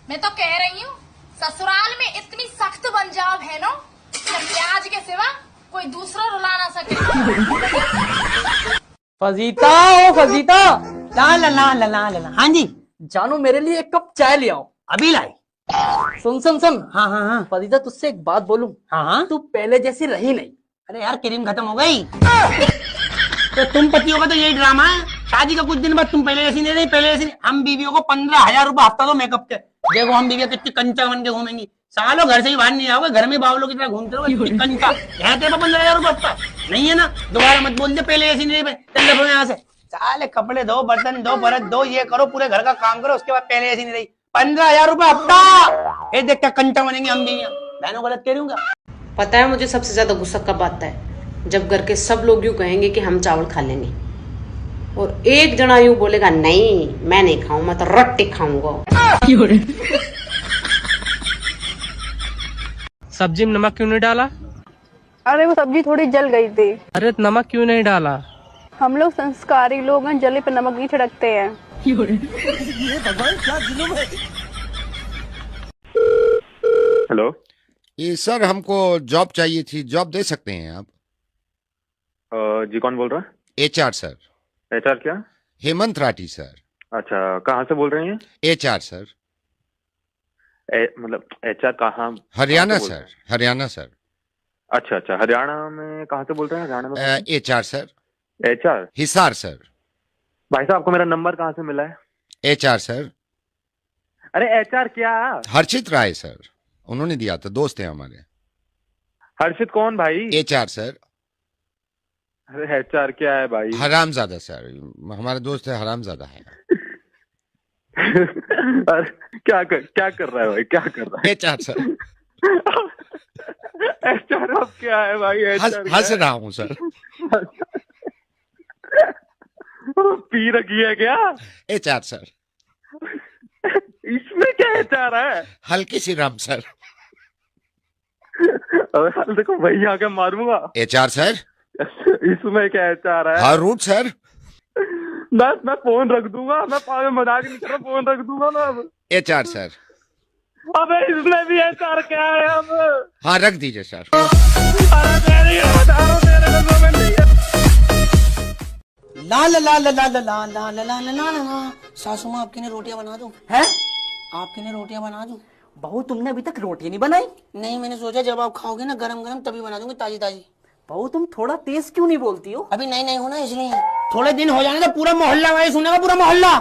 मैं तो कह रही हूँ ससुराल में इतनी सख्त बन जाओ बहनों कि प्याज के सिवा कोई दूसरा रुला ना सके। फजीता ओ फजीता, ला ला ला ला ला ला। हाँ जी जानो मेरे लिए एक कप चाय ले आओ। अभी लाई। सुन सुन सुन, हाँ हाँ हाँ फजीता तुझसे एक बात बोलूं। हाँ हाँ। तू पहले जैसी रही नहीं। अरे यार क्रीम खत्म हो गई। तो तुम पतियों का तो यही ड्रामा है, शादी का कुछ दिन बाद तुम पहले जैसी नहीं रही, पहले जैसी नहीं। हम बीवियों को 15,000 रुपए हफ्ता दो मेकअप के, देखो हम बीवियां कितनी कंचा बन के घूमेंगी। सालों घर से ही बाहर नहीं आओगे, घर में बावलों की तरह घूमते रहोगे कंचा। है तेरे 15,000 रुपए हफ्ता नहीं है ना, दोबारा मत बोल दे पहले जैसी नहीं रही। चल दो यहाँ से, साले कपड़े धो, बर्तन धो, बर्तन धो, ये करो, पूरे घर का काम करो, उसके बाद पहले जैसी नहीं रही। 15,000 रुपए हफ्ता, ये देख क्या कंचा बनेंगे हम बीवियां। बहनों गलत कह रही हूँ क्या? पता है मुझे सबसे ज्यादा गुस्सा कब आता है? जब घर के सब लोग यूं कहेंगे कि हम चावल खा लेंगे और एक जना यूं बोलेगा नहीं मैं नहीं खाऊं, मैं तो रोटी खाऊंगा। सब्जी में नमक क्यों नहीं डाला? अरे वो सब्जी थोड़ी जल गई थी। अरे नमक क्यों नहीं डाला? हम लोग संस्कारी लोग हैं, जले पे नमक नहीं छिड़कते हैं। हेलो ये सर हमको जॉब चाहिए थी, जॉब दे सकते हैं आप? जी कौन बोल रहा है? HR sir. एचआर क्या? हेमंत राठी सर। अच्छा कहाँ से बोल रहे हैं? HR sir. मतलब एचआर कहाँ? हरियाणा कहाँ से बोल सर, रहे हैं? हरियाणा सर। अच्छा अच्छा, हरियाणा में कहाँ से बोल रहे हैं? हरियाणा में HR sir. HR Hisar sir. भाई साहब आपको मेरा नंबर कहाँ से मिला है? HR sir. अरे एचआर क्या? हर्षित राय सर, उन्होंने दिया था, दोस्त है हमारे। हर्षित कौन भाई? HR sir. अरे एचआर क्या है भाई? हरामजादा सर, हमारा दोस्त है, हरामजादा है। अरे क्या कर रहा है भाई, क्या कर रहा है? HR sir. एचआर अब क्या है भाई? हंस रहा हूँ सर। पी रखी है क्या? HR sir. इसमें क्या एचआर है? हल्की सी राम सर। अबे हाल देखो वही आके मारूंगा। HR sir. इसमें क्या एचआर है? हाँ रूट सर। मैं फोन रख दूंगा, मैं पागल मजाक नहीं कर रहा, फोन रख दूंगा मैं अब। HR sir. अबे इसमें भी एचआर क्या है अब? हाँ रख दीजिए सर। अरे तेरी बता रहा हूं, तेरे नजर में नहीं है। ला ला ला ला ला ला ला ला ला ला ला ला। सासू माँ आपके लिए रोटियां बना दूं? हैं? आपके लिए रोटियां बना दूं? बहू तुमने अभी तक रोटी नहीं बनाई? नहीं, मैंने सोचा जब आप खाओगे ना गरम गरम तभी बना दूंगी, ताजी ताजी। बहू तुम थोड़ा तेज क्यों नहीं बोलती हो? अभी नहीं हो ना, इसलिए थोड़े दिन हो जाने तो पूरा मोहल्ला वाले सुनेगा, पूरा मोहल्ला।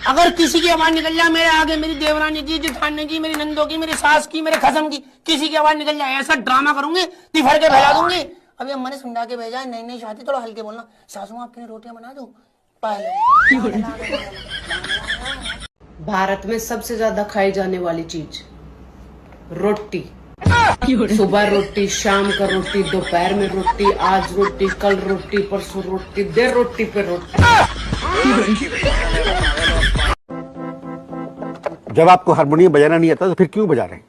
अगर किसी की आवाज निकल जाए मेरे आगे, मेरी देवरानी की, जेठानी की, मेरी नंदो की, मेरी सास की, मेरे खसम की, किसी की आवाज निकल जाए, ऐसा ड्रामा करूंगी तिफड़ के फैला दूंगी। अभी अम्मा ने समझा के भेजा है, नई शादी, थोड़ा हल्के बोलना। सासू माँ आपके लिए रोटियां बना दूं? भारत में सबसे ज्यादा खाई जाने वाली चीज रोटी। सुबह रोटी, शाम का रोटी, दोपहर में रोटी, आज रोटी, कल रोटी, परसों रोटी, देर रोटी पे रोटी। जब आपको हारमोनियम बजाना नहीं आता तो फिर क्यों बजा रहे हैं?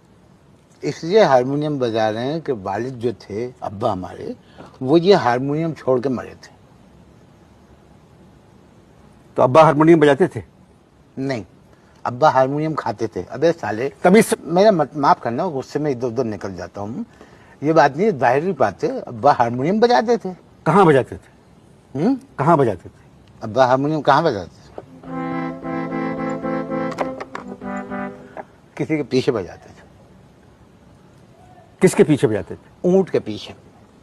इसलिए हारमोनियम बजा रहे हैं कि वालिद जो थे, अब्बा हमारे, वो ये हारमोनियम छोड़ के मरे थे। तो अब्बा हारमोनियम बजाते थे? नहीं, अब्बा हारमोनियम खाते थे। अबे साले, कभी मेरा माफ करना, गुस्से में इधर उधर निकल जाता हूँ। ये बात नहीं, जाहिर बात है, अब्बा हारमोनियम बजाते थे। कहाँ बजाते थे? कहाँ बजाते थे? अब्बा हारमोनियम कहाँ बजाते थे? किसी के पीछे बजाते थे। किसके पीछे बजाते थे? ऊंट के पीछे।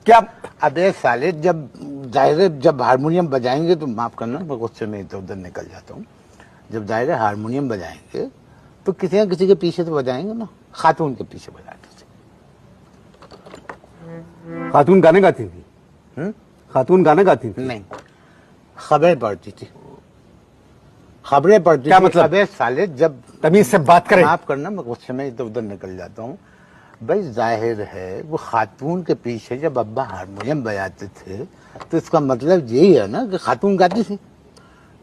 क्या? अबे साले, जब जाहिर जब हारमोनियम बजाएंगे तो माफ करना, मैं गुस्से में इधर उधर निकल जाता हूँ। जब दायरे हारमोनियम बजाएंगे तो किसी न किसी के पीछे तो बजाएंगे ना। खातून के पीछे बजाते थे। खातून गाने गाती थी? खातून गाने गाती थी? नहीं, खबरें पढ़ती थी। खबरें पढ़ती थी। क्या मतलब? अबे साले, जब तमीज से बात करें। माफ करना, मैं गुस्से में इधर उधर निकल जाता हूँ। भाई जाहिर है वो खातून के पीछे जब अब्बा हारमोनियम बजाते थे तो इसका मतलब यही है ना कि खातून गाती थी,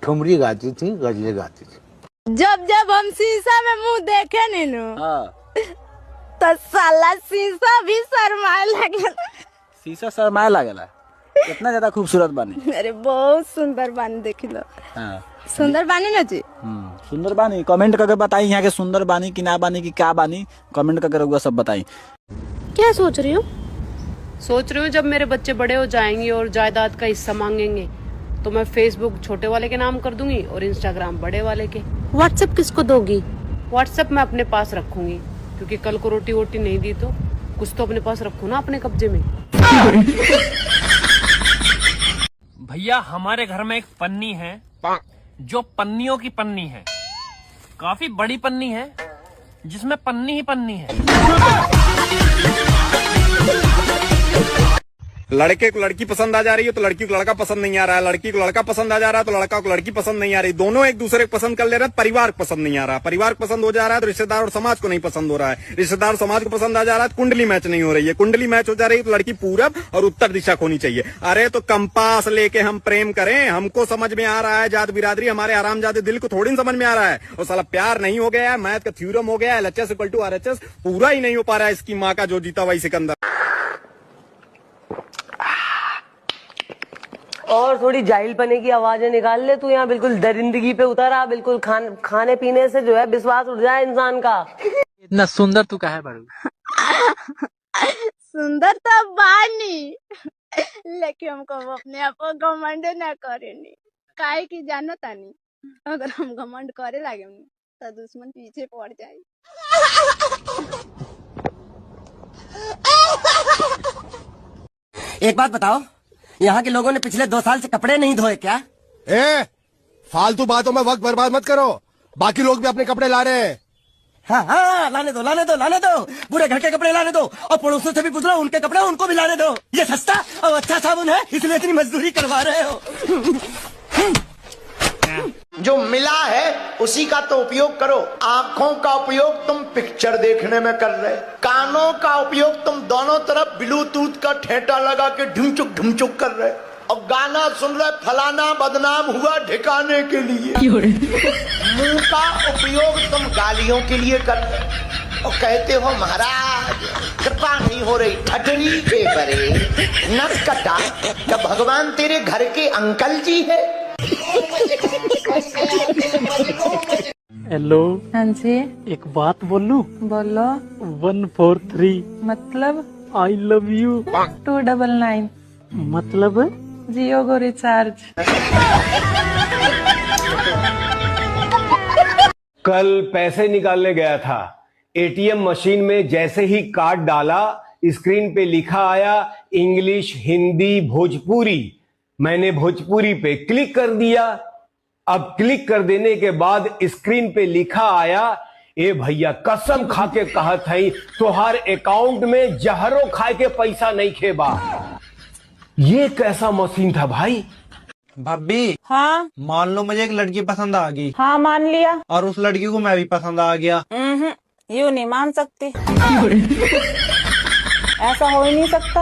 ठुमरी गाती थी, गजलें गाती थी। जब जब हम शीशा में मुंह देखे नीनू, तो साला शीशा भी शर्माए लगे। शीशा शर्माए लागेला? इतना ज्यादा खूबसूरत बनी? अरे बहुत सुंदर बानी, देखी लो। सुंदर बानी ना जी। सुंदर बानी कमेंट करके बताई यहाँ के सुंदर बानी कि ना बानी कि क्या बानी, कमेंट करके रहुआ सब बताई। क्या सोच रही हो? सोच रही हूँ जब मेरे बच्चे बड़े हो जाएंगे और जायदाद का हिस्सा मांगेंगे तो मैं फेसबुक छोटे वाले के नाम कर दूंगी और इंस्टाग्राम बड़े वाले के। व्हाट्सएप किसको दोगी? व्हाट्सएप मैं अपने पास रखूंगी, क्योंकि कल को रोटी वोटी नहीं दी तो कुछ तो अपने पास रखू ना अपने कब्जे में। भैया हमारे घर में एक पन्नी है जो पन्नियों की पन्नी है, काफी बड़ी पन्नी है जिसमें पन्नी ही पन्नी है। लड़के को लड़की पसंद आ जा रही है तो लड़की को लड़का पसंद नहीं आ रहा है, लड़की को लड़का पसंद आ जा रहा है तो लड़का को लड़की पसंद नहीं आ रही, दोनों एक दूसरे को पसंद कर ले रहे हैं, परिवार को पसंद नहीं आ रहा, परिवार को पसंद हो जा रहा है तो रिश्तेदार और समाज को नहीं पसंद हो रहा है, रिश्तेदार और समाज को पसंद आ जा रहा है तो कुंडली मैच नहीं हो रही है, कुंडली मैच हो जा रही है तो लड़की पूरब और उत्तर दिशा को होनी चाहिए। अरे तो कंपास लेके हम प्रेम करें, हमको समझ में आ रहा है जात बिरादरी, हमारे आरामजादे दिल को थोड़ी समझ में आ रहा है। और साला प्यार नहीं हो गया है, मैथ का थ्योरम हो गया है, LHS = RHS पूरा ही नहीं हो पा रहा है, इसकी माँ का जो जीता वही सिकंदर। और थोड़ी जाहिल पने की आवाजें निकाल ले तू, यहाँ बिल्कुल दरिंदगी पे उतर आ, बिल्कुल खाने पीने से जो है विश्वास उठ जाए इंसान का। इतना सुंदर तू काहे बाड़ू? सुंदर तो बानी लेकिन हमको अपने आप को घमंड न करेनी, काहे की जानो तानी अगर हम घमंड करे लागे तो दुश्मन पीछे पड़ जाए। एक बात बताओ, यहाँ के लोगों ने पिछले 2 साल से कपड़े नहीं धोए क्या? फालतू बातों में वक्त बर्बाद मत करो, बाकी लोग भी अपने कपड़े ला रहे हैं। हाँ, लाने दो, पूरे घर के कपड़े लाने दो, और पड़ोसों से भी पूछ लो उनके कपड़े उनको भी लाने दो। ये सस्ता और अच्छा साबुन है इसलिए इतनी मजदूरी करवा रहे हो। जो मिला है उसी का तो उपयोग करो। आंखों का उपयोग तुम पिक्चर देखने में कर रहे, कानों का उपयोग तुम दोनों तरफ ब्लूटूथ का ठेटा लगा के ढुमचुक ढुमचुक कर रहे, और गाना सुन रहे फलाना बदनाम हुआ ठिकाने के लिए। मुंह का उपयोग तुम गालियों के लिए कर रहे और कहते हो महाराज कृपा नहीं हो रही, ठटनी के बरे नस कटा, क्या भगवान तेरे घर के अंकल जी है? हेलो। हाँ जी। एक बात बोलूं? बोलो। 143 मतलब? आई लव यू। 299 मतलब? जियो को रिचार्ज। कल पैसे निकालने गया था, एटीएम मशीन में जैसे ही कार्ड डाला स्क्रीन पे लिखा आया इंग्लिश, हिंदी, भोजपुरी। मैंने भोजपुरी पे क्लिक कर दिया। अब क्लिक कर देने के बाद स्क्रीन पे लिखा आया, ए भैया कसम खा के कहत है तोहार अकाउंट में जहरो खाए के पैसा नहीं खेबा। ये कैसा मशीन था भाई? भाभी। हाँ। मान लो मुझे एक लड़की पसंद आ गई। हाँ मान लिया। और उस लड़की को मैं भी पसंद आ गया। यूँ नहीं मान सकती। ऐसा हो ही नहीं सकता।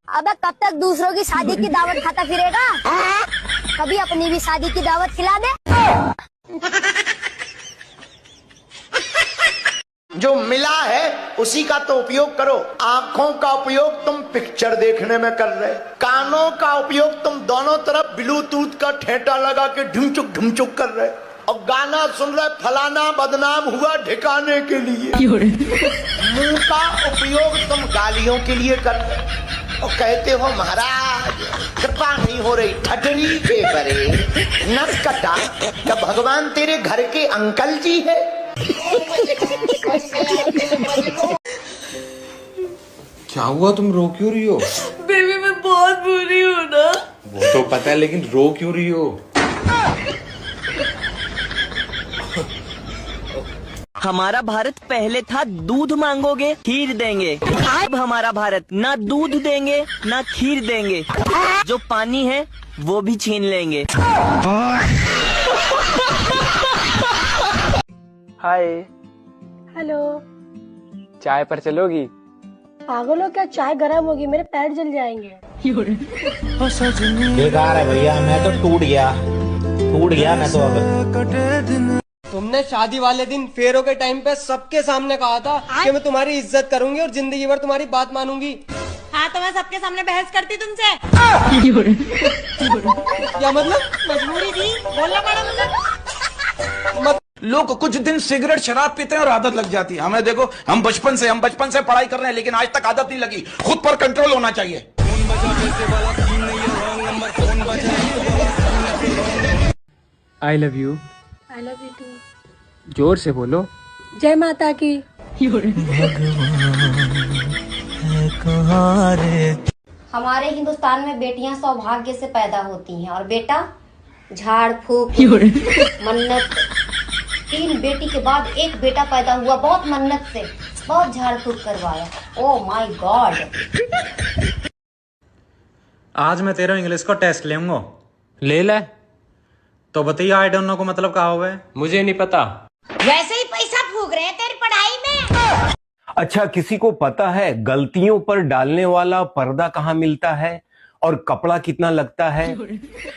अबे कब तक दूसरों की शादी की दावत खाता फिरेगा? कभी अपनी भी शादी की दावत खिला दे। जो मिला है उसी का तो उपयोग करो। आंखों का उपयोग तुम पिक्चर देखने में कर रहे, कानों का उपयोग तुम दोनों तरफ ब्लूटूथ का ठेटा लगा के ढुमचुक ढुमचुक कर रहे, और गाना सुन रहे फलाना बदनाम हुआ ठिकाने के लिए। मुंह का उपयोग तुम गालियों के लिए कर रहे और कहते हो महाराज कृपा नहीं हो रही, ठटनी के बरे नस कटा, क्या भगवान तेरे घर के अंकल जी है? क्या हुआ, तुम रो क्यों रही हो? बेबी मैं बहुत बुरी हूँ ना। वो तो पता है, लेकिन रो क्यों रही हो? हमारा भारत पहले था दूध मांगोगे खीर देंगे, अब हमारा भारत ना दूध देंगे ना खीर देंगे, जो पानी है वो भी छीन लेंगे। हाय। हेलो। चाय पर चलोगी? पागल हो क्या, चाय गर्म होगी, मेरे पैर जल जाएंगे। बेकार है भैया, मैं तो टूट गया मैं तो। अब तुमने शादी वाले दिन फेरों के टाइम पे सबके सामने कहा था कि मैं तुम्हारी इज्जत करूंगी और जिंदगी भर तुम्हारी बात मानूंगी। हाँ तो मैं सबके सामने बहस करती तुमसे। क्या मतलब? मजबूरी थी, बोलना पड़ा मुझे। लोग कुछ दिन सिगरेट शराब पीते हैं और आदत लग जाती है। हमें देखो, हम बचपन से पढ़ाई कर रहे हैं, लेकिन आज तक आदत नहीं लगी। खुद पर कंट्रोल होना चाहिए। I love you. I love you too. जोर से बोलो। जय माता की। हमारे हिंदुस्तान में बेटियां सौभाग्य से पैदा होती हैं और बेटा झाड़ फूक मन्नत। 3 बेटी के बाद एक बेटा पैदा हुआ, बहुत मन्नत से, बहुत झाड़ फूक करवाया। Oh my God. आज मैं तेरा इंग्लिश का टेस्ट लेंगे। ले ले। तो बताइए आई डोंट नो का मतलब क्या हुआ है? मुझे नहीं पता। वैसे ही पैसा फूक रहे हैं तेरी पढ़ाई में। अच्छा, किसी को पता है गलतियों पर डालने वाला पर्दा कहाँ मिलता है और कपड़ा कितना लगता है?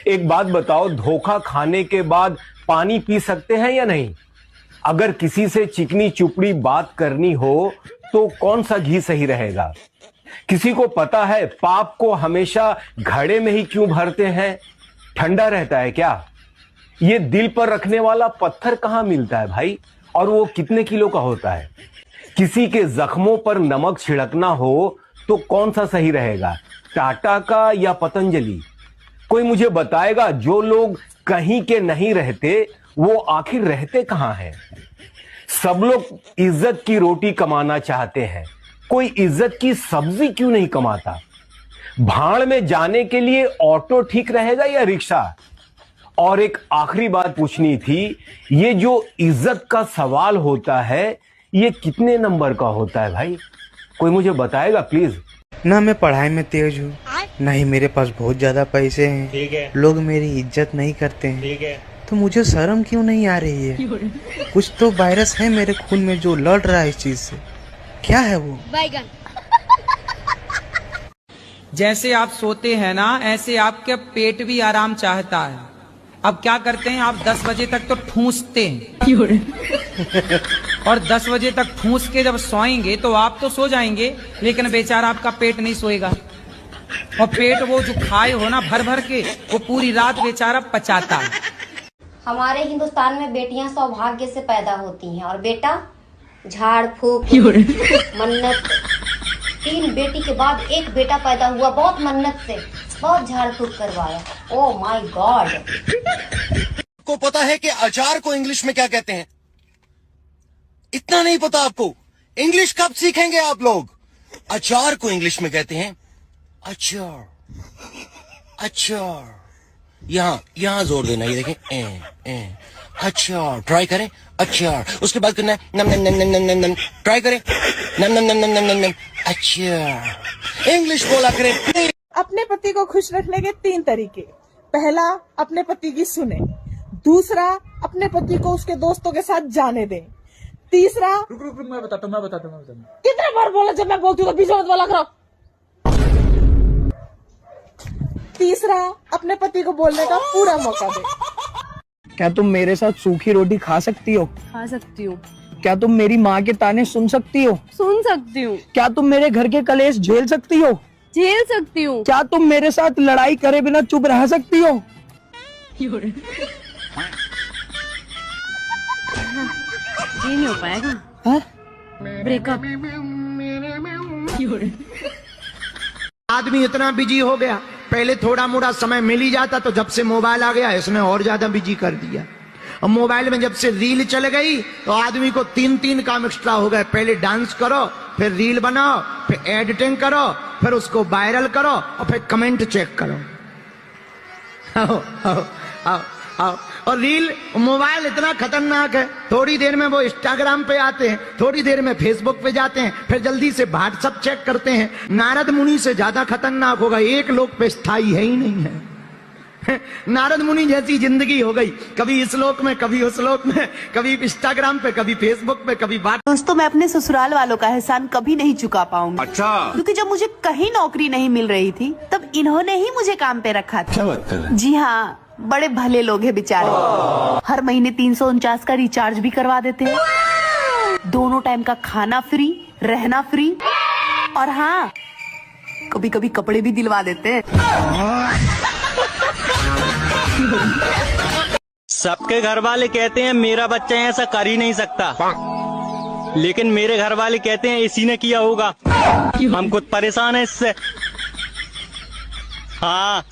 एक बात बताओ, धोखा खाने के बाद पानी पी सकते हैं या नहीं? अगर किसी से चिकनी चुपड़ी बात करनी हो तो कौन सा घी सही रहेगा? किसी को पता है पाप को हमेशा घड़े में ही क्यों भरते हैं? ठंडा रहता है क्या? ये दिल पर रखने वाला पत्थर कहां मिलता है भाई, और वो कितने किलो का होता है? किसी के जख्मों पर नमक छिड़कना हो तो कौन सा सही रहेगा, टाटा का या पतंजलि? कोई मुझे बताएगा, जो लोग कहीं के नहीं रहते वो आखिर रहते कहां हैं? सब लोग इज्जत की रोटी कमाना चाहते हैं, कोई इज्जत की सब्जी क्यों नहीं कमाता? भाड़ में जाने के लिए ऑटो ठीक रहेगा या रिक्शा? और एक आखिरी बात पूछनी थी, ये जो इज्जत का सवाल होता है ये कितने नंबर का होता है भाई? कोई मुझे बताएगा प्लीज। ना मैं पढ़ाई में तेज हूँ, ना ही मेरे पास बहुत ज्यादा पैसे हैं। ठीक है। लोग मेरी इज्जत नहीं करते हैं। ठीक है। तो मुझे शर्म क्यों नहीं आ रही है? कुछ तो वायरस है मेरे खून में जो लड़ रहा है इस चीज से। क्या है वो? बैगन। जैसे आप सोते हैं ना, ऐसे आपका पेट भी आराम चाहता है। अब क्या करते हैं आप, 10 बजे तक तो ठूंसते हैं और 10 बजे तक ठूंस के जब सोएंगे तो आप तो सो जाएंगे, लेकिन बेचारा आपका पेट नहीं सोएगा। और पेट वो जो खाए हो ना भर भर के, वो पूरी रात बेचारा पचाता है। हमारे हिंदुस्तान में बेटियां सौभाग्य से पैदा होती हैं और बेटा झाड़ फूक मन्नत। 3 बेटी के बाद एक बेटा पैदा हुआ, बहुत मन्नत से, बहुत झाड़ फूक करवाया। Oh my God. को पता है कि अचार को इंग्लिश में क्या कहते हैं? इतना नहीं पता आपको? इंग्लिश कब सीखेंगे आप लोग? अचार को इंग्लिश में कहते हैं अचार। अचार, यहां जोर देना, ये देखें, अचार। ट्राई करें, अचार। उसके बाद करना है नम नम नम नम नम नम। ट्राई करें, नम नम नम नम नम नम। अचार। इंग्लिश बोला करें। अपने पति को खुश रखने के 3 तरीके। पहला, अपने पति की सुने। दूसरा, अपने पति को उसके दोस्तों के साथ जाने दें। तीसरा, रुक मैं बताता हूँ। कितने बार बोला, जब मैं बोलती हूँ तो बीच में मत बोला करो। तीसरा, अपने पति को बोलने का पूरा मौका दे। क्या तुम मेरे साथ सूखी रोटी खा सकती हो? खा सकती हूँ। क्या तुम मेरी माँ के ताने सुन सकती हो? सुन सकती हूँ। क्या तुम मेरे घर के कलेश झेल सकती हो? झेल सकती हूँ। क्या तुम मेरे साथ लड़ाई करे बिना चुप रह सकती हो? ये नहीं हो पाएगा। ब्रेकअप। आदमी इतना बिजी हो गया, पहले थोड़ा मोड़ा समय मिल ही जाता, तो जब से मोबाइल आ गया इसने और ज्यादा बिजी कर दिया। और मोबाइल में जब से रील चल गई तो आदमी को 3 काम एक्स्ट्रा हो गए। पहले डांस करो, फिर रील बनाओ, फिर एडिटिंग करो, फिर उसको वायरल करो और फिर कमेंट चेक करो। आओ, आओ, आओ, आओ। और रील, मोबाइल इतना खतरनाक है, थोड़ी देर में वो इंस्टाग्राम पे आते हैं, थोड़ी देर में फेसबुक पे जाते हैं, फिर जल्दी से व्हाट्सएप चेक करते हैं। नारद मुनि से ज्यादा खतरनाक होगा, एक लोक पे स्थायी है ही नहीं है। नारद मुनि जैसी जिंदगी हो गई, कभी इस लोक में, कभी उस लोक में, कभी इंस्टाग्राम पे, कभी फेसबुक पे, कभी बात। दोस्तों, मैं अपने ससुराल वालों का एहसान कभी नहीं चुका पाऊंगी। अच्छा। क्योंकि जब मुझे कहीं नौकरी नहीं मिल रही थी तब इन्होंने ही मुझे काम पे रखा था। क्या बात कर रहे हैं? जी हाँ, बड़े भले लोग हैं बेचारे। हर महीने 349 का रिचार्ज भी करवा देते हैं। दोनों टाइम का खाना फ्री, रहना फ्री, और हाँ, कभी कभी कपड़े भी दिलवा देते हैं। सबके घर वाले कहते हैं मेरा बच्चा ऐसा कर ही नहीं सकता, लेकिन मेरे घर वाले कहते हैं इसी ने किया होगा। हम खुद परेशान हैं इससे। हाँ।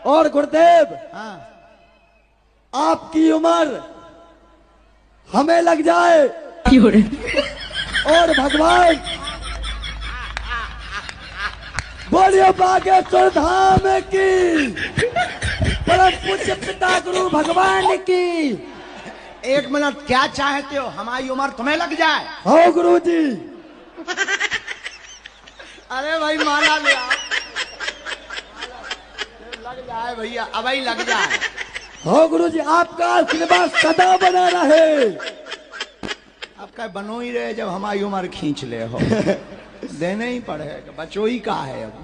और गुरुदेव, आपकी उम्र हमें लग जाए और भगवान बोलिए बागेश्वर धाम की, परम पूज्य पिता गुरु भगवान की। एक मिनट, क्या चाहते हो? हमारी उम्र तुम्हें लग जाए? हो गुरुजी। अरे भाई माला ले आओ। लग जाए भैया, अब ही लग जाए। हो गुरुजी, आपका आशीर्वाद सदा बना रहे। आपका बनो ही रहे, जब हमारी उम्र खींच ले हो। देने ही पड़ेगा, बचो ही का है अब।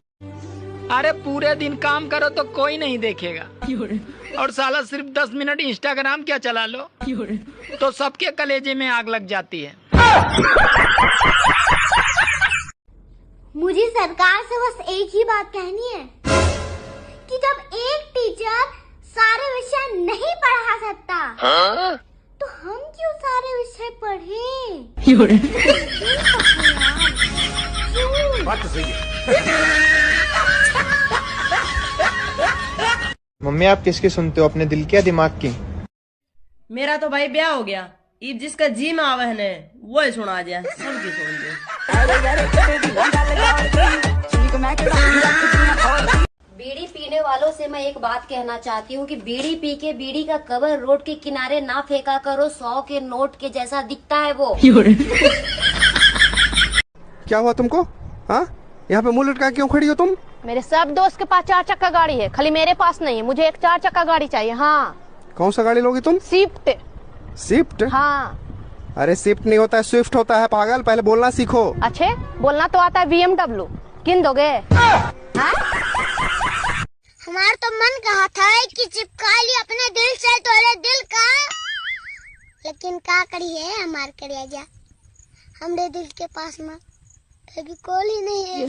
अरे पूरे दिन काम करो तो कोई नहीं देखेगा, और साला सिर्फ 10 मिनट इंस्टाग्राम क्या चला लो तो सबके कलेजे में आग लग जाती है। मुझे सरकार से बस एक ही बात कहनी है कि जब एक टीचर सारे विषय नहीं पढ़ा सकता, तो हम क्यों सारे विषय पढ़ें? बात सही है। मम्मी आप किसकी सुनते हो, अपने दिल की या दिमाग की? मेरा तो भाई ब्याह हो गया, इब जिसका जी में आवहन है वो ही सुना दिया, सबकी सुन दिया। बीड़ी पीने वालों से मैं एक बात कहना चाहती हूँ कि बीड़ी पी के बीड़ी का कवर रोड के किनारे ना फेंका करो, 100 के नोट के जैसा दिखता है वो। क्या हुआ तुमको? हाँ, यहाँ पे मुंह लटका क्यों खड़ी हो तुम? मेरे सब दोस्त के पास 4 चक्का गाड़ी है, खाली मेरे पास नहीं है। मुझे एक 4 चक्का गाड़ी चाहिए। हाँ। कौन सा गाड़ी लोगी तुम? स्विफ्ट। स्विफ्ट? हाँ। अरे स्विफ्ट नहीं होता है, स्विफ्ट होता है पागल, पहले बोलना सीखो। अच्छे, बोलना तो आता है BMW। किन दोगे? हमारा तो मन कहा था कि चिपका लिया अपने दिल से तोरे दिल का, लेकिन का करिए हमार करिया जा, हमरे दिल के पास में अभी कोई ही नहीं है।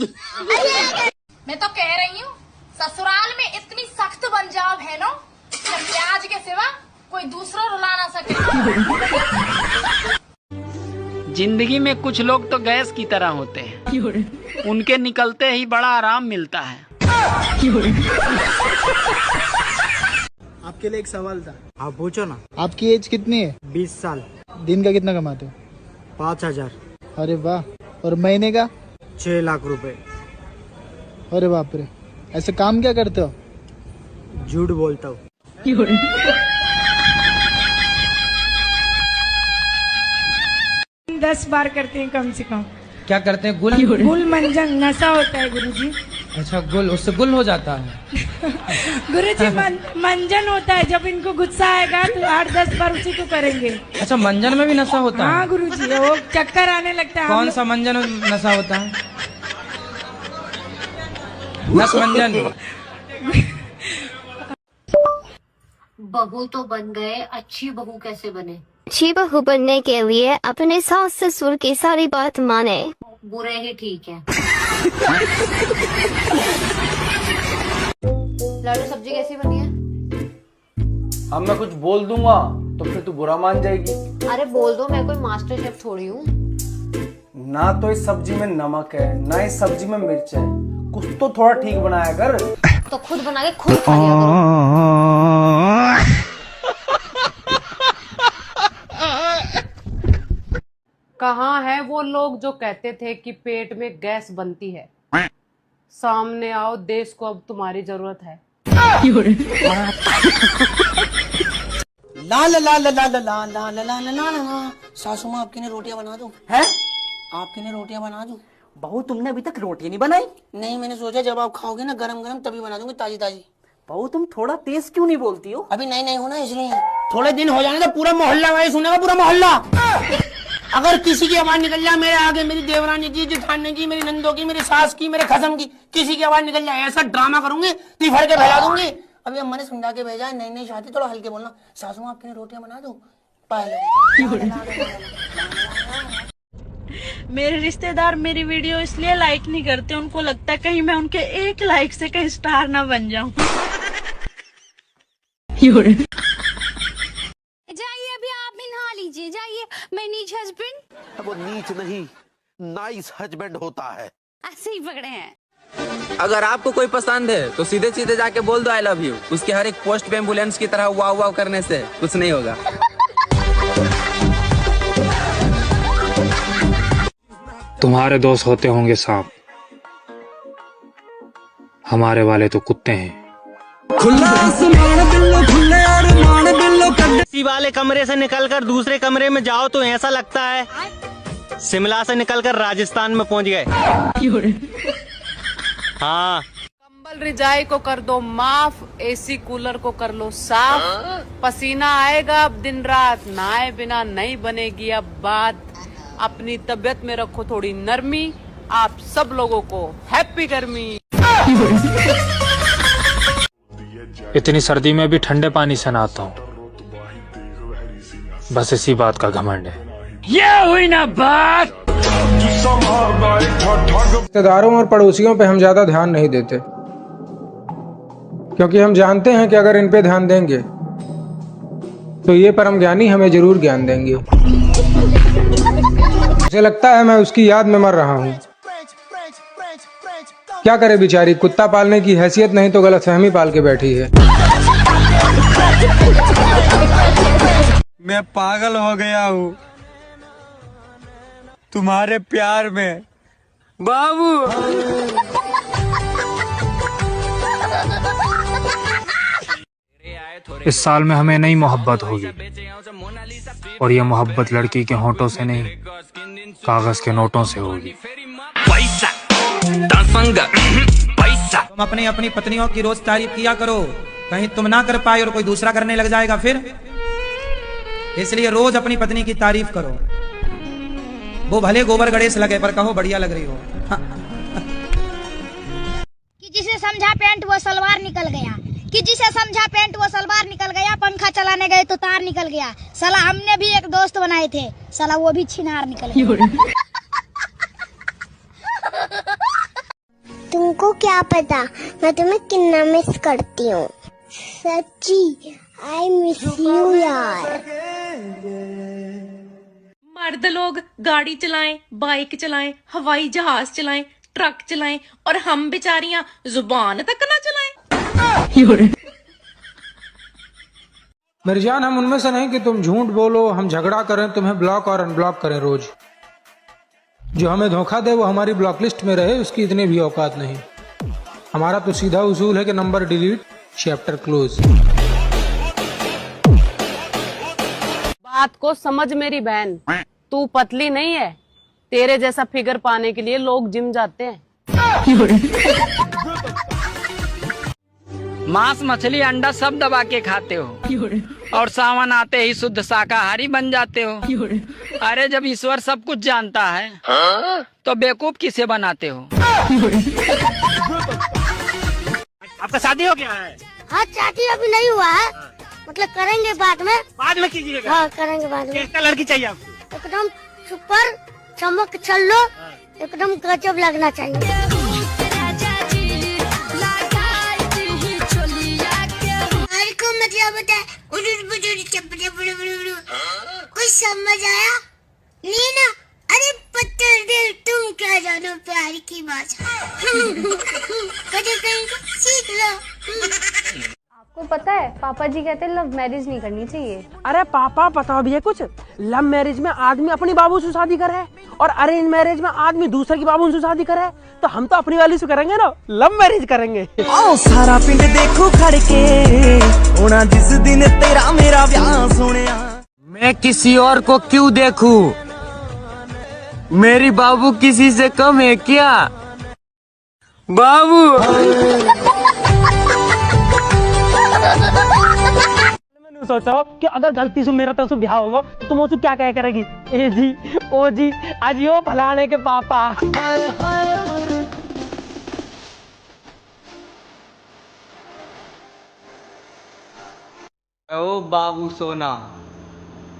मैं तो कह रही हूँ, ससुराल में इतनी सख्त पंजाब है ना, कि प्याज के सिवा कोई दूसरा रुला ना सके। जिंदगी में कुछ लोग तो गैस की तरह होते हैं, उनके निकलते ही बड़ा आराम मिलता है। आपके लिए एक सवाल था, आप पूछो ना। आपकी एज कितनी है? 20 साल। दिन का कितना कमाते हो? 5000। अरे वाह, और महीने का? 6 लाख रुपए। अरे बाप रे, ऐसे काम क्या करते हो? झूठ बोलता हूँ। 10 बार करते हैं कम से कम। क्या करते हैं? गुल? गुल मंजन नशा होता है गुरुजी। अच्छा, गुल, उससे गुल हो जाता है। गुरुजी मंजन होता है, जब इनको गुस्सा आएगा तो 8-10 बार उसी को करेंगे। अच्छा, मंजन में भी नशा होता है? हाँ गुरुजी, वो चक्कर आने लगता है। कौन सा मंजन नशा होता है? नस मंजन। बहू तो बन गए, अच्छी बहू कैसे बने? अच्छी बहू बनने के लिए अपने सास ससुर की सारी बात माने। बुरे ही ठीक है। लड्डू सब्जी कैसी बनी है? अब मैं कुछ बोल दूंगा तो फिर तू बुरा मान जाएगी। अरे बोल दो, मैं कोई मास्टर शेफ थोड़ी हूँ। ना तो इस सब्जी में नमक है, ना इस सब्जी में मिर्च है, कुछ तो थोड़ा ठीक बनाया कर। तो खुद बना के खुद खा लिया करो। कहाँ है वो लोग जो कहते थे कि पेट में गैस बनती है? सामने आओ, देश को अब तुम्हारी जरूरत है। ला ला ला ला ला ला ला ला ला ला ला ला। सासू माँ आपके लिए रोटियां बना दूं? हैं? आपके लिए रोटियां बना दूं? बहू तुमने अभी तक रोटी नहीं बनाई? नहीं, मैंने सोचा जब आप खाओगे ना गरम गरम तभी बना दूंगी, ताजी ताजी। बहू तुम थोड़ा तेज क्यों नहीं बोलती हो? अभी नई नई हो ना इसलिए। थोड़े दिन हो जाने तो पूरा मोहल्ला वाले सुनेगा, पूरा मोहल्ला। अगर किसी की आवाज निकल जाए मेरे आगे, मेरी देवरानी की, जेठानी की, मेरी नंदो की, मेरी सास की, मेरे खसम की, किसी की आवाज निकल जाए, ऐसा ड्रामा करूंगी, तिफड़ के फैला दूंगी। अभी अम्मा ने समझा के भेजा है, नई नई शादी, थोड़ा हल्के बोलना। सासू आपके लिए रोटियां बना दूं? मेरे रिश्तेदार मेरी वीडियो इसलिए लाइक नहीं करते, उनको लगता है कहीं मैं उनके 1 लाइक से कहीं स्टार ना बन जाऊं। वो नीच नहीं, नाइस हस्बैंड होता है। ऐसे ही पकड़े हैं। अगर आपको कोई पसंद है तो सीधे सीधे जाके बोल दो आई लव यू। उसके हर एक पोस्ट पे एम्बुलेंस की तरह वाव वाव करने से कुछ नहीं होगा। तुम्हारे दोस्त होते होंगे सांप, हमारे वाले तो कुत्ते हैं। इसी वाले कमरे से निकलकर दूसरे कमरे में जाओ तो ऐसा लगता है शिमला से निकलकर राजस्थान में पहुंच गए। हाँ, कंबल रिजाई को कर दो माफ, एसी कूलर को कर लो साफ। पसीना आएगा अब दिन रात, नहाए बिना नहीं बनेगी अब बात। अपनी तबीयत में रखो थोड़ी नरमी, आप सब लोगों को हैप्पी गर्मी। इतनी सर्दी में भी ठंडे पानी से नहाता हूँ, बस इसी बात का घमंड है। ये हुई ना बात। रिश्तेदारों और पड़ोसियों पे हम ज्यादा ध्यान नहीं देते, क्योंकि हम जानते हैं कि अगर इन पे ध्यान देंगे तो ये परम ज्ञानी हमें जरूर ज्ञान देंगे। मुझे लगता है मैं उसकी याद में मर रहा हूँ। क्या करे बेचारी, कुत्ता पालने की हैसियत नहीं तो गलतफहमी पाल के बैठी है। मैं पागल हो गया हूँ तुम्हारे प्यार में बाबू। इस साल में हमें नई मोहब्बत होगी, और ये मोहब्बत लड़की के होंठों से नहीं, कागज के नोटों से होगी। तुम अपनी अपनी पत्नियों की रोज तारीफ किया करो, कहीं तुम ना कर पाए और कोई दूसरा करने लग जाएगा फिर। इसलिए रोज अपनी पत्नी की तारीफ करो, वो भले गोबर गणेश लगे पर कहो बढ़िया लग रही हो। कि जिसे समझा पैंट वो सलवार निकल गया, कि जिसे समझा पैंट वो सलवार निकल गया। पंखा चलाने गए तो तार निकल गया। साला हमने भी एक दोस्त बनाए थे, साला वो भी छिनार निकल गया। तुमको क्या पता मैं तुम्हें कितना मिस करती हूँ। सच्ची आई मिस यू यार। मर्द लोग गाड़ी चलाएं, बाइक चलाएं, हवाई जहाज चलाएं, ट्रक चलाएं, और हम बेचारियां जुबान तक ना चलाएं। मेरी जान, हम उनमें से नहीं कि तुम झूठ बोलो, हम झगड़ा करें, तुम्हें ब्लॉक और अनब्लॉक करें रोज। जो हमें धोखा दे वो हमारी ब्लॉक लिस्ट में रहे, उसकी इतनी भी औकात नहीं। हमारा तो सीधा उसूल है कि नंबर डिलीट, चैप्टर क्लोज। बात को समझ मेरी बहन, तू पतली नहीं है, तेरे जैसा फिगर पाने के लिए लोग जिम जाते हैं। मांस मछली अंडा सब दबा के खाते हो, और सावन आते ही शुद्ध शाकाहारी बन जाते हो। अरे जब ईश्वर सब कुछ जानता है तो बेवकूफ किसे बनाते हो? आपका शादी हो गया है? हाँ, शादी अभी नहीं हुआ है, मतलब करेंगे बाद में। बाद में कीजिएगा? हाँ, करेंगे बाद में। कैसा लड़की चाहिए आपको? एकदम सुपर चमक चलो, एकदम गजब लगना चाहिए। मतलब होता है कुछ समझ आया नहीं ना? अरे पत्थर दिल, तुम क्या जानो प्यार की भाषा। सीख लो। आपको पता है पापा जी कहते हैं लव मैरिज नहीं करनी चाहिए। अरे पापा पता भी है कुछ? लव मैरिज में आदमी अपनी बाबू से शादी करे, और अरेंज मैरिज में आदमी दूसरे की बाबू से शादी करे। तो हम तो अपनी वाली से करेंगे ना, लव मैरिज करेंगे। आओ सारा पिंड देखो खड़ के, होना जिस दिन तेरा मेरा ब्याह सोनिया। मैं किसी और को क्यों देखूं? मेरी बाबू किसी से कम है क्या? बाबू मैंने सोचा कि अगर गलती से मेरा तो ब्याह होगा तो तुम उसको क्या कह करेगी? ए जी, ओ जी, आज यो फलाने के पापा। ओ बाबू सोना,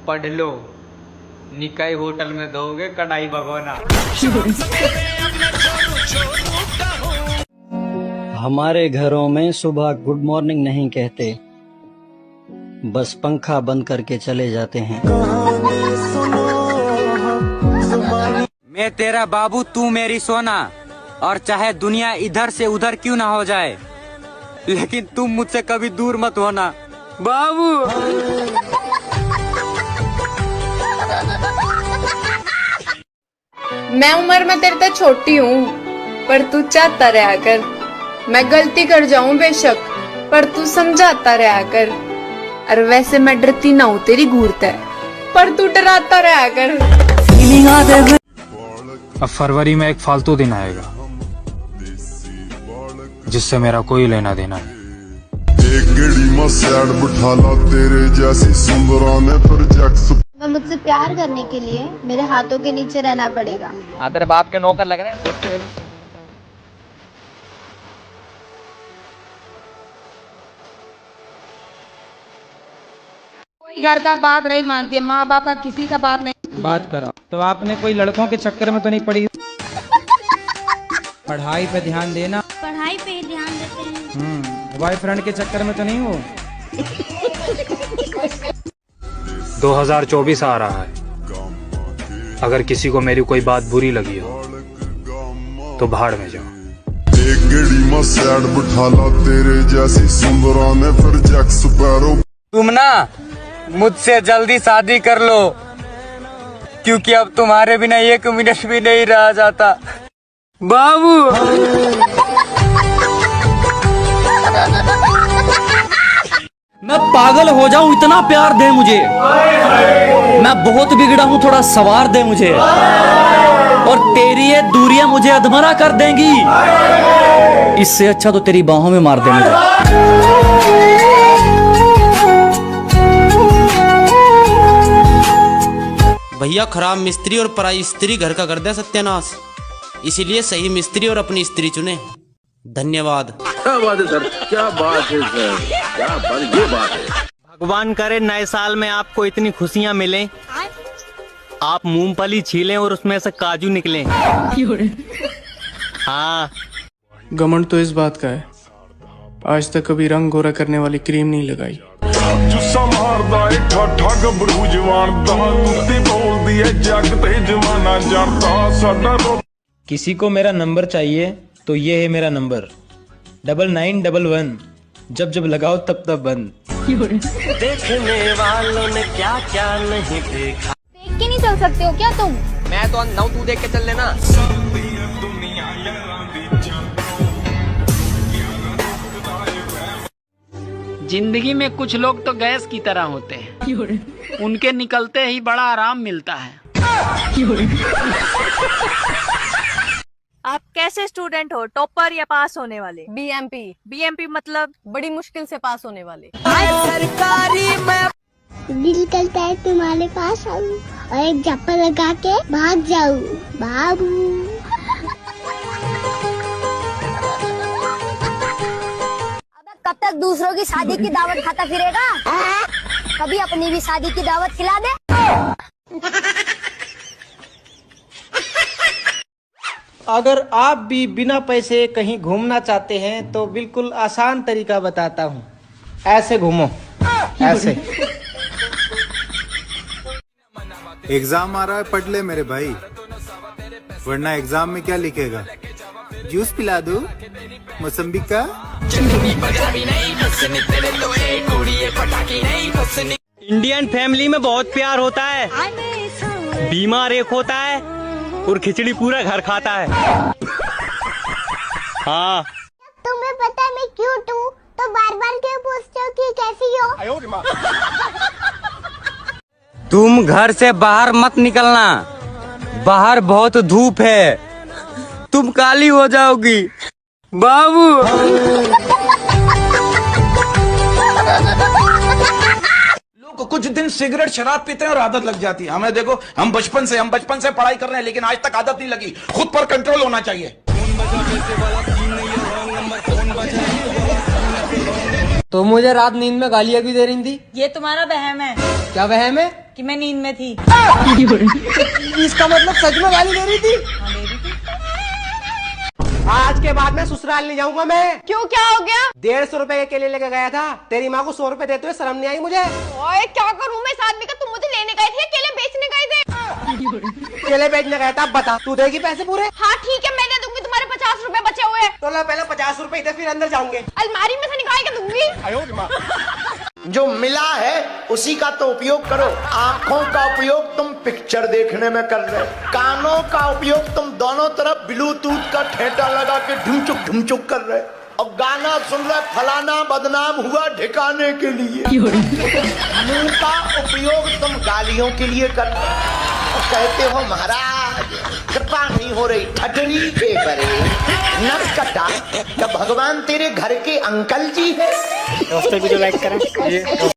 पढ़ लो, निकाय होटल में दोगे कढ़ाई भगोना। हमारे घरों में सुबह गुड मॉर्निंग नहीं कहते, बस पंखा बंद करके चले जाते हैं। ए तेरा बाबू तू मेरी सोना, और चाहे दुनिया इधर से उधर क्यों ना हो जाए, लेकिन तुम मुझसे कभी दूर मत होना बाबू। मैं उम्र में तेरे से छोटी हूँ, पर तू चाहता रहा कर। मैं गलती कर जाऊं बेशक, पर तू समझाता रहा कर। और वैसे मैं डरती ना हूँ तेरी घूरता है, पर तू डराता रहा कर। अब फरवरी में एक फालतू दिन आएगा जिससे मेरा कोई लेना देना नहीं। और मुझसे प्यार करने के लिए मेरे हाथों के नीचे रहना पड़ेगा। हाँ तेरे बाप के नौकर लग रहे हैं। घर का बात नहीं मानती है, माँ बाप का किसी का बात नहीं। बात करो तो आपने कोई लड़कों के चक्कर में तो नहीं पड़ी? पढ़ाई पे ध्यान देना। पढ़ाई पे ही ध्यान देते हैं। बॉयफ्रेंड के चक्कर में तो नहीं हो? 2024 आ रहा है, अगर किसी को मेरी कोई बात बुरी लगी हो तो भाड़ में जाओ। तुम ना मुझसे जल्दी शादी कर लो, क्योंकि अब तुम्हारे बिना 1 मिनट भी नहीं रहा जाता बाबू। मैं पागल हो जाऊं, इतना प्यार दे मुझे। मैं बहुत बिगड़ा हूं, थोड़ा सवार दे मुझे। और तेरी ये दूरियां मुझे अधमरा कर देंगी। इससे अच्छा तो तेरी बाहों में मार दे मुझे। भैया खराब मिस्त्री और पराई स्त्री घर का कर दे सत्यानाश, इसीलिए सही मिस्त्री और अपनी स्त्री चुने। धन्यवाद। क्या बात है सर, क्या बात है सर, क्या बात, ये बात है। भगवान करे नए साल में आपको इतनी खुशियां मिलें, आप मूंगफली छीलें और उसमें से काजू निकलें। हाँ, घमंड तो इस बात का है, आज तक कभी रंग गोरा करने वाली क्रीम नहीं लगाई। किसी को मेरा नंबर चाहिए तो ये है मेरा नंबर 9911। जब जब लगाओ तब तब बंद। देखने वालों ने क्या क्या नहीं देखा। देख के नहीं चल सकते हो क्या तुम? मैं तो अंधा हूं, तू देख के चल लेना। जिंदगी में कुछ लोग तो गैस की तरह होते हैं, उनके निकलते ही बड़ा आराम मिलता है। आप कैसे स्टूडेंट हो, टॉपर या पास होने वाले? बीएमपी। बीएमपी मतलब? बड़ी मुश्किल से पास होने वाले। सरकारी में दिल करता है तुम्हारे पास आऊं और एक जप्पा लगा के भाग जाऊं बाबू। कब तक दूसरों की शादी की दावत खाता फिरेगा? कभी अपनी भी शादी की दावत खिला दे। अगर आप भी बिना पैसे कहीं घूमना चाहते हैं तो बिल्कुल आसान तरीका बताता हूँ। ऐसे घूमो, ऐसे। एग्जाम आ रहा है, पढ़ ले मेरे भाई, वरना एग्जाम में क्या लिखेगा? जूस पिला दूं मौसम्बी का? इंडियन फैमिली में बहुत प्यार होता है, बीमार एक होता है और खिचड़ी पूरा घर खाता है। हाँ, तुम्हें पता है मैं क्यूट हूँ, तो बार बार क्यों पूछते हो कि कैसी हो? तुम घर से बाहर मत निकलना, बाहर बहुत धूप है, तुम काली हो जाओगी बाबू। लोग कुछ दिन सिगरेट शराब पीते हैं और आदत लग जाती है। हमें देखो, हम बचपन से पढ़ाई कर रहे हैं, लेकिन आज तक आदत नहीं लगी। खुद पर कंट्रोल होना चाहिए। तो मुझे रात नींद में गालियाँ भी दे रही थी। ये तुम्हारा वहम है। क्या वहम है? कि मैं नींद में थी। इसका मतलब सच में गाली दे रही थी? आज के बाद मैं ससुराल नहीं जाऊंगा मैं। क्यों, क्या हो गया? 150 रुपए के केले लेके गया था, तेरी माँ को 100 रुपए देते हुए शर्म नहीं आई मुझे? ओए क्या करूं मैं इस आदमी का, तुम मुझे लेने गए थे, केले बेचने गए थे। केले बेचने गया था, बता तू देगी पैसे पूरे? हाँ ठीक है, मैं दे दूंगी, तुम्हारे 50 रुपए बचे हुए हैं। तो ला पहले 50 रुपए इधर, फिर अंदर जाऊंगे। अलमारी में से निकाल के दूंगी। जो मिला है उसी का तो उपयोग करो। आंखों का उपयोग तुम पिक्चर देखने में कर रहे, कानों का उपयोग तुम दोनों तरफ ब्लूटूथ का ठेटा लगा के ढुमचुक कर रहे, और गाना सुन रहे फलाना बदनाम हुआ ठिकाने के लिए। मुंह का उपयोग तुम गालियों के लिए कर रहे और कहते हो महाराज कृपा नहीं हो रही, ठटरी के करे नर कटा। क्या भगवान तेरे घर के अंकल जी है? दोस्तों वीडियो लाइक करें ये।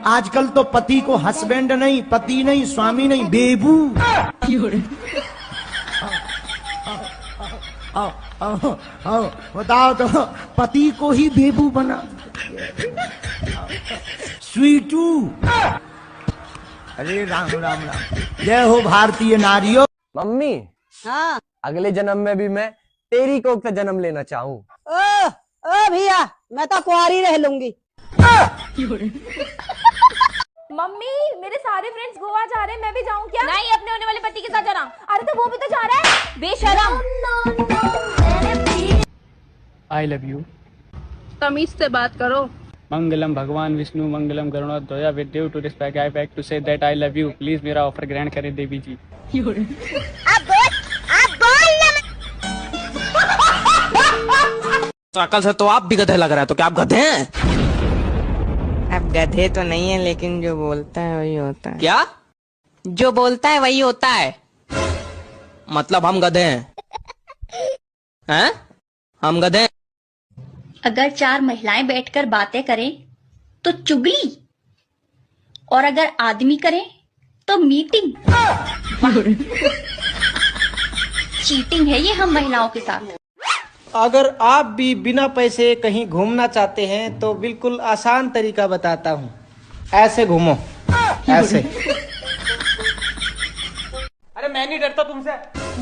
आजकल तो पति को हस्बैंड नहीं, पति नहीं, स्वामी नहीं, बेबू। बताओ तो पति को ही बेबू बना। स्वीटू। अरे राम राम राम, जय हो भारतीय नारियों। मम्मी, हाँ अगले जन्म में भी मैं तेरी कोख से जन्म लेना चाहूँ। ओ भैया, मैं तो कुंवारी रह लूंगी। मम्मी, मेरे सारे फ्रेंड्स गोवा जा रहे हैं, मैं भी जाऊं क्या? नहीं, अपने होने वाले पति के साथ जा रहा हूं। अरे तो वो भी तो जा रहा है, बेशरम। I love you. तमीज से बात करो। मंगलम भगवान विष्णु मंगलम गरुणध्वज with due to respect I beg to say that I love you. Please मेरा ऑफर ग्रैंड करें देवी जी। अकल से तो आप भी गधे लग रहे हैं, तो क्या आप गधे हैं? अब गधे तो नहीं है, लेकिन जो बोलता है वही होता है। क्या? जो बोलता है वही होता है। मतलब हम गधे हैं? हैं? हम गधे हैं? अगर 4 महिलाएं बैठकर बातें करें तो चुगली, और अगर आदमी करें तो मीटिंग। चीटिंग है ये हम महिलाओं के साथ। अगर आप भी बिना पैसे कहीं घूमना चाहते हैं तो बिल्कुल आसान तरीका बताता हूँ। ऐसे घूमो, ऐसे। अरे मैं नहीं डरता तुमसे।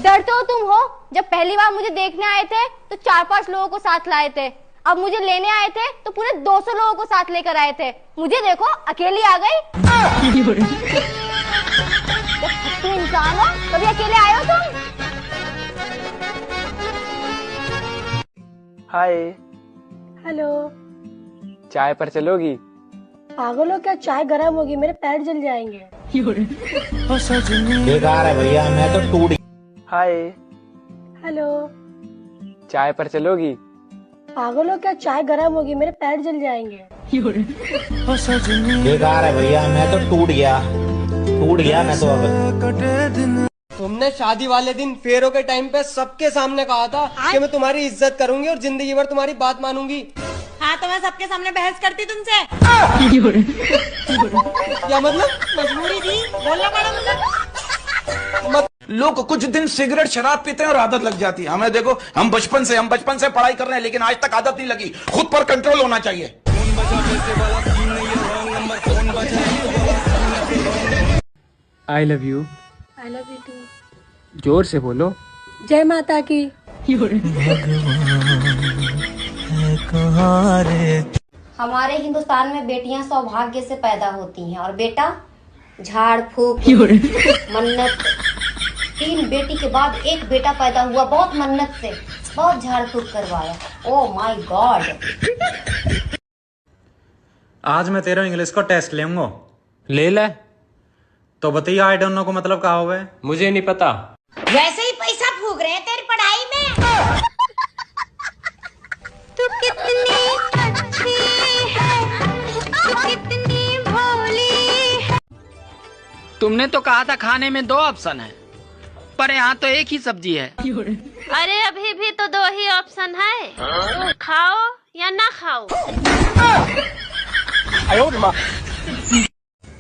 डरते हो तुम हो। जब पहली बार मुझे देखने आए थे तो 4-5 लोगों को साथ लाए थे, अब मुझे लेने आए थे तो पूरे 200 लोगों को साथ लेकर आए थे। मुझे देखो, अकेली आ गई। तुम इंसान हो, कभी अकेले आए हो तुम? हाय। हेलो। चाय पर चलोगी? पागल हो क्या? चाय गर्म होगी, मेरे पैर जल जाएंगे। बेकार है भैया, मैं तो टूट। हाय। हेलो। चाय पर चलोगी? पागल हो क्या? चाय गर्म होगी, मेरे पैर जल जाएंगे। बेकार है भैया, मैं तो टूट गया मैं तो अब। तुमने शादी वाले दिन फेरों के टाइम पे सबके सामने कहा था कि मैं तुम्हारी इज्जत करूंगी और जिंदगी भर तुम्हारी बात मानूंगी। हाँ, तो मैं सबके सामने बहस करती तुमसे। क्या मतलब? मजबूरी थी, बोलना पड़ा मुझे। लोग कुछ दिन सिगरेट शराब पीते हैं और आदत लग जाती है। हमें देखो, हम बचपन से पढ़ाई कर रहे हैं, लेकिन आज तक आदत नहीं लगी। खुद पर कंट्रोल होना चाहिए। I love you. I love you too. जोर से बोलो। जय माता की। हमारे हिंदुस्तान में बेटियां सौभाग्य से पैदा होती हैं और बेटा झाड़ फूक मन्नत। 3 बेटी के बाद एक बेटा पैदा हुआ, बहुत मन्नत से, बहुत झाड़ फूक करवाया। Oh my God. आज मैं तेरा इंग्लिश का टेस्ट लेंगे। ले ले। तो बताइए आई डोंट नो को मतलब क्या हुआ है? मुझे नहीं पता। वैसे ही पैसा फूक रहे हैं तेरी पढ़ाई में। तू कितनी अच्छी है, तू कितनी भोली है। तुमने तो कहा था खाने में 2 ऑप्शन है, पर यहाँ तो एक ही सब्जी है। अरे अभी भी तो 2 ही ऑप्शन है, खाओ या ना खाओ।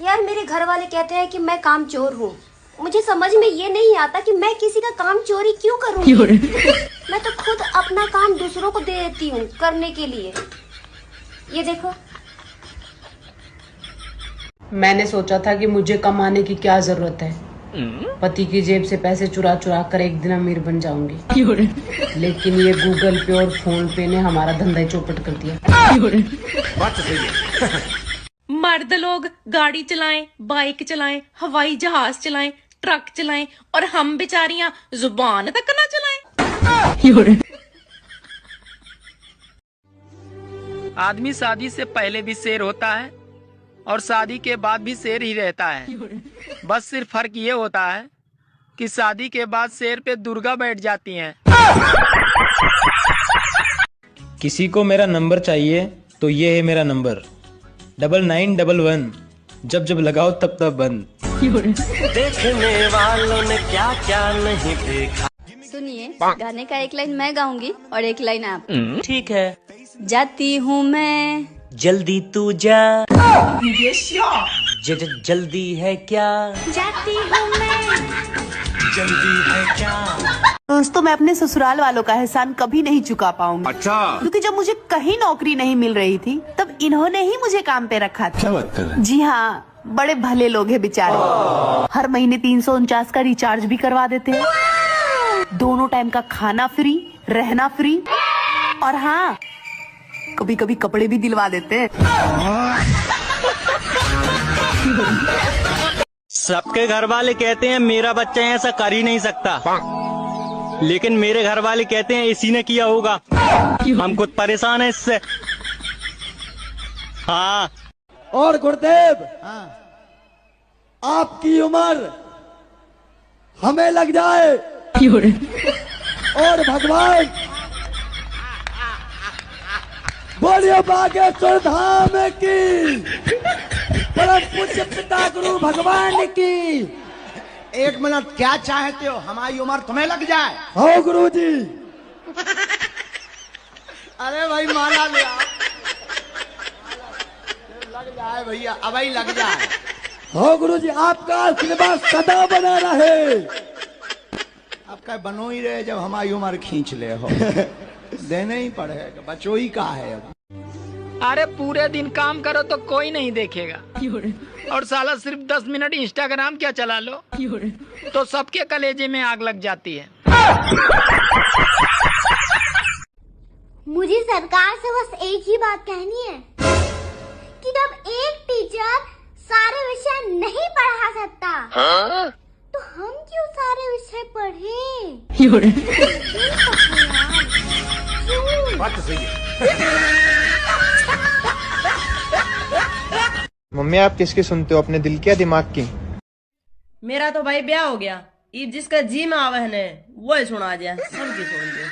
यार मेरे घर वाले कहते हैं कि मैं कामचोर हूँ, मुझे समझ में ये नहीं आता कि मैं किसी का काम चोरी क्यों करूं। मैं तो खुद अपना काम दूसरों को दे देती हूँ करने के लिए। ये देखो। मैंने सोचा था कि मुझे कमाने की क्या जरूरत है, पति की जेब से पैसे चुरा चुरा कर एक दिन अमीर बन जाऊंगी। लेकिन ये गूगल पे और फोन पे ने हमारा धंधा ही चौपट कर दिया। मर्द लोग गाड़ी चलाएं, बाइक चलाएं, हवाई जहाज चलाएं, ट्रक चलाएं और हम बेचारियां जुबान तक ना चलाएं। आदमी शादी से पहले भी शेर होता है और शादी के बाद भी शेर ही रहता है। बस सिर्फ फर्क ये होता है कि शादी के बाद शेर पे दुर्गा बैठ जाती हैं। किसी को मेरा नंबर चाहिए तो ये है मेरा नंबर 9911। जब जब लगाओ तब तब बंद। देखने वालों ने क्या क्या नहीं देखा। सुनिए, गाने का एक लाइन मैं गाऊंगी और एक लाइन आप। ठीक है। जाती हूँ मैं, जल्दी तू जा। जल्दी है क्या, जाती हूँ मैं, जल्दी है क्या। दोस्तों, मैं अपने ससुराल वालों का एहसान कभी नहीं चुका पाऊंगी। अच्छा। क्योंकि जब मुझे कहीं नौकरी नहीं मिल रही थी तब इन्होंने ही मुझे काम पे रखा था। क्या बात कर रहे हैं? जी हाँ, बड़े भले लोग हैं बेचारे। हर महीने 349 का रिचार्ज भी करवा देते हैं। दोनों टाइम का खाना फ्री, रहना फ्री, और हाँ, कभी कभी कपड़े भी दिलवा देते हैं। सबके घर वाले कहते हैं मेरा बच्चा ऐसा कर ही नहीं सकता, लेकिन मेरे घर वाले कहते हैं इसी ने किया होगा। हम खुद परेशान हैं इससे। हाँ। और गुरुदेव, आपकी उम्र हमें लग जाए और भगवान बोलिए बागेश्वर धाम की, परम पूज्य पिता गुरु भगवान की। एक मिनट, क्या चाहते हो? हमारी उम्र तुम्हें लग जाए? हो गुरुजी। अरे भाई माला ले आओ। लग जाए भैया, अब ही लग जाए। हो गुरुजी, आपका आशीर्वाद सदा बना रहे। आपका बनो ही रहे, जब हमारी उम्र खींच ले हो। देने ही पड़ेगा, बचो ही का है अब। अरे पूरे दिन काम करो तो कोई नहीं देखेगा, और साला सिर्फ 10 मिनट इंस्टाग्राम क्या चला लो तो सबके कलेजे में आग लग जाती है। मुझे सरकार से बस एक ही बात कहनी है कि जब एक टीचर सारे विषय नहीं पढ़ा सकता, तो हम क्यों सारे विषय पढ़े? बात सही है। मम्मी, आप किसकी सुनते हो, अपने दिल की या दिमाग की? मेरा तो भाई ब्याह हो गया, ईब जिसका जी में आवे है वो ही सुना दिया, सबकी सुन दिया।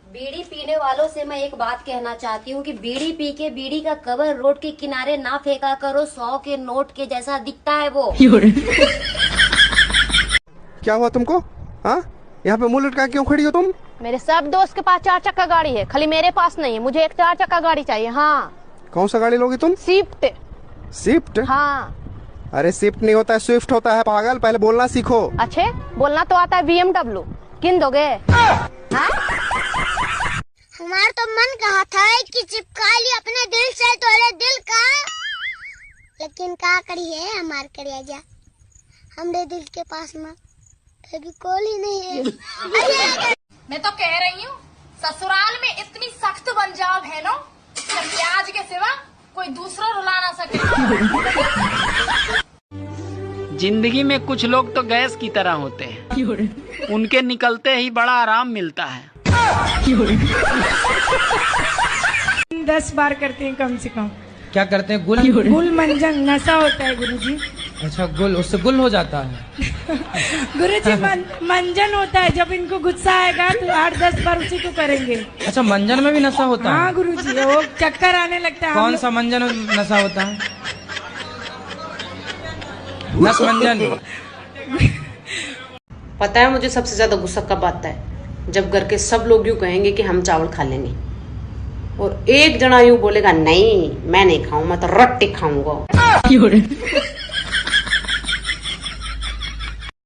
बीड़ी पीने वालों से मैं एक बात कहना चाहती हूँ कि बीड़ी पी के बीड़ी का कवर रोड के किनारे ना फेंका करो, 100 के नोट के जैसा दिखता है वो। क्या हुआ तुमको? हाँ, यहाँ पे मुंह लटका क्यों खड़ी हो तुम? मेरे सब दोस्त के पास 4 चक्का गाड़ी है, खाली मेरे पास नहीं है। मुझे एक 4 चक्का गाड़ी चाहिए। हाँ। कौन सा गाड़ी लोगी तुम? स्विफ्ट। स्विफ्ट? हाँ। अरे स्विफ्ट नहीं होता है, स्विफ्ट होता है पागल, पहले बोलना सीखो। अच्छे, बोलना तो आता है BMW। किन दोगे? हमारा तो मन कहा था कि चिपका लिया अपने दिल से तोरे दिल का, लेकिन क्या करिए, हमार करिए जा, हमरे दिल के पास में अभी कोई ही नहीं है। मैं तो कह रही हूँ, ससुराल में इतनी सख्त बन जाओ बहनों, प्याज के सिवा कोई दूसरा रुला ना सके। जिंदगी में कुछ लोग तो गैस की तरह होते हैं, उनके निकलते ही बड़ा आराम मिलता है। 10 बार करते हैं कम से कम। क्या करते हैं? गुल मंजन नशा होता है गुरुजी। अच्छा, गुल, उससे गुल हो जाता है। गुरुजी मंजन होता है, जब इनको गुस्सा आएगा तो 8-10 बार उसी को करेंगे। अच्छा, मंजन में भी नशा होता है? हाँ गुरुजी, वो चक्कर आने लगता है। कौन सा मंजन नशा होता है? नस मंजन। पता है मुझे सबसे ज्यादा गुस्सा कब आता है? जब घर के सब लोग यूँ कहेंगे कि हम चावल खा लेंगे। और एक जना यूं बोलेगा नहीं मैं नहीं खाऊं, मैं तो रोटी खाऊंगा।